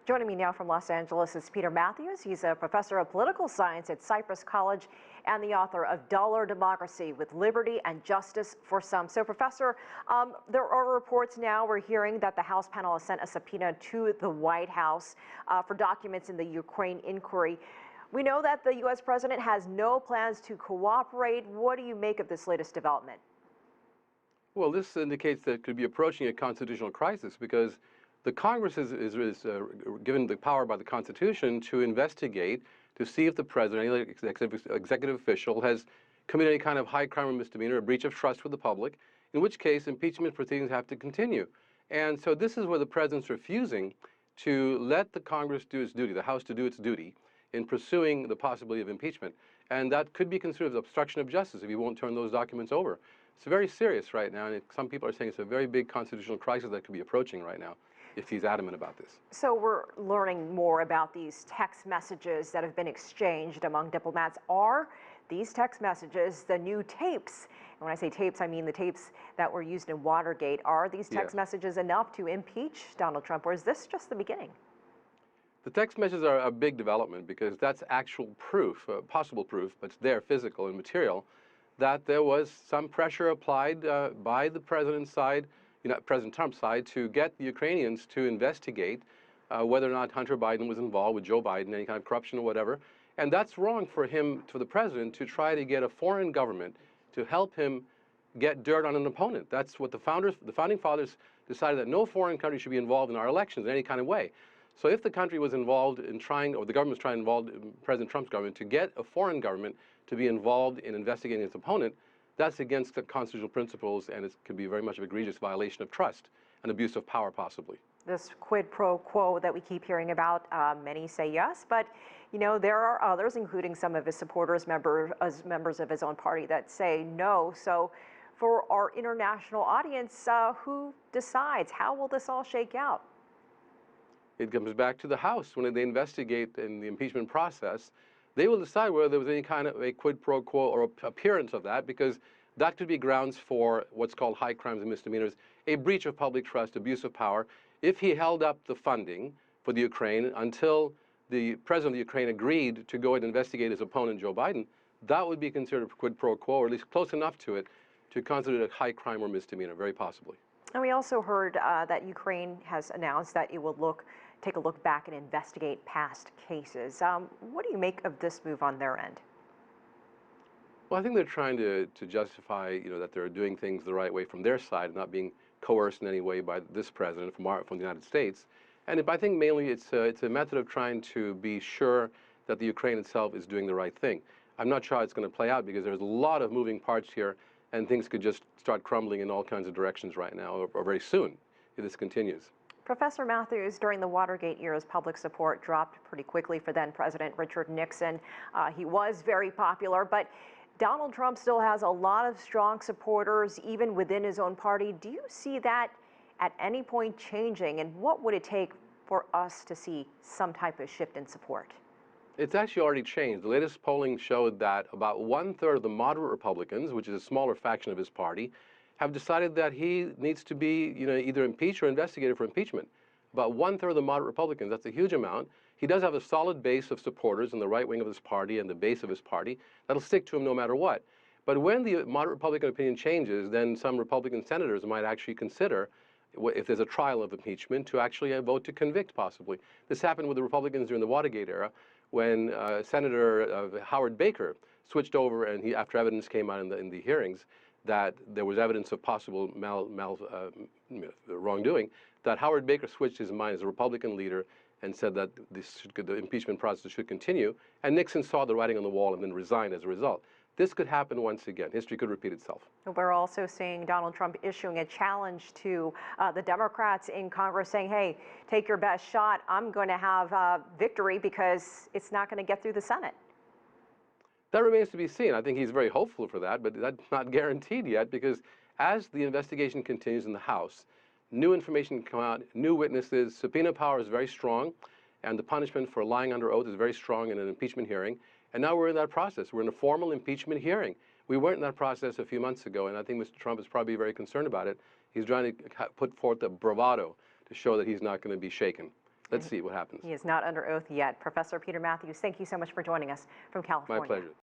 Joining me now from Los Angeles is Peter Mathews. He's a professor of political science at Cypress College and the author of Dollar Democracy with Liberty and Justice for Some. So, Professor, there are reports now, we're hearing that the House panel has sent a subpoena to the White House for documents in the Ukraine inquiry. We know that the U.S. president has no plans to cooperate. What do you make of this latest development? Well, this indicates that it could be approaching a constitutional crisis because the Congress is given the power by the Constitution to investigate, to see if the president, any executive official, has committed any kind of high crime or misdemeanor, a breach of trust with the public, in which case impeachment proceedings have to continue. And so this is where the president's refusing to let the Congress do its duty, the House to do its duty, in pursuing the possibility of impeachment. And that could be considered as obstruction of justice if he won't turn those documents over. It's very serious right now, and some people are saying it's a very big constitutional crisis that could be approaching right now if he's adamant about this. So we're learning more about these text messages that have been exchanged among diplomats. Are these text messages the new tapes? And when I say tapes, I mean the tapes that were used in Watergate. Are these text messages enough to impeach Donald Trump, or is this just the beginning? The text messages are a big development because that's actual proof, possible proof, but it's there, physical and material, that there was some pressure applied by the president's side, President Trump's side, to get the Ukrainians to investigate whether or not Hunter Biden was involved with Joe Biden, any kind of corruption or whatever. And that's wrong for the president, to try to get a foreign government to help him get dirt on an opponent. That's what the founding fathers decided, that no foreign country should be involved in our elections in any kind of way. So if the country was involved in trying, or the government was trying to involve President Trump's government to get a foreign government to be involved in investigating its opponent, that's against the constitutional principles, and it could be very much of an egregious violation of trust and abuse of power, possibly. This quid pro quo that we keep hearing about, many say yes, but there are others, including some of his supporters, members of his own party, that say no. So for our international audience, who decides? How will this all shake out? It comes back to the House. When they investigate in the impeachment process, they will decide whether there was any kind of a quid pro quo or appearance of that, because that could be grounds for what's called high crimes and misdemeanors, a breach of public trust, abuse of power. If he held up the funding for the Ukraine until the president of the Ukraine agreed to go and investigate his opponent, Joe Biden, that would be considered a quid pro quo, or at least close enough to it to consider it a high crime or misdemeanor, very possibly. And we also heard that Ukraine has announced that it will take a look back and investigate past cases. What do you make of this move on their end? Well, I think they're trying to justify, that they're doing things the right way from their side, not being coerced in any way by this president from the United States. And I think mainly it's a method of trying to be sure that the Ukraine itself is doing the right thing. I'm not sure how it's going to play out, because there's a lot of moving parts here, and things could just start crumbling in all kinds of directions right now, or very soon, if this continues. Professor Mathews, during the Watergate years, public support dropped pretty quickly for then President Richard Nixon. He was very popular, but Donald Trump still has a lot of strong supporters, even within his own party. Do you see that at any point changing, and what would it take for us to see some type of shift in support? It's actually already changed. The latest polling showed that about 1/3 of the moderate Republicans, which is a smaller faction of his party, have decided that he needs to be, either impeached or investigated for impeachment. About 1/3 of the moderate Republicans, that's a huge amount. He does have a solid base of supporters in the right wing of his party and the base of his party that'll stick to him no matter what. But when the moderate Republican opinion changes, then some Republican senators might actually consider, if there's a trial of impeachment, to actually vote to convict, possibly. This happened with the Republicans during the Watergate era, when Senator Howard Baker switched over, and after evidence came out in the hearings that there was evidence of possible wrongdoing, that Howard Baker switched his mind as a Republican leader and said that the impeachment process should continue, and Nixon saw the writing on the wall and then resigned as a result. This could happen once again. History could repeat itself. We're also seeing Donald Trump issuing a challenge to the Democrats in Congress, saying, hey, take your best shot. I'm going to have victory, because it's not going to get through the Senate. That remains to be seen. I think he's very hopeful for that, but that's not guaranteed yet, because as the investigation continues in the House, new information come out, new witnesses, subpoena power is very strong, and the punishment for lying under oath is very strong in an impeachment hearing. And now we're in that process. We're in a formal impeachment hearing. We weren't in that process a few months ago, and I think Mr. Trump is probably very concerned about it. He's trying to put forth a bravado to show that he's not going to be shaken. let's see what happens. He is not under oath yet. Professor Peter Mathews, thank you so much for joining us from California. My pleasure.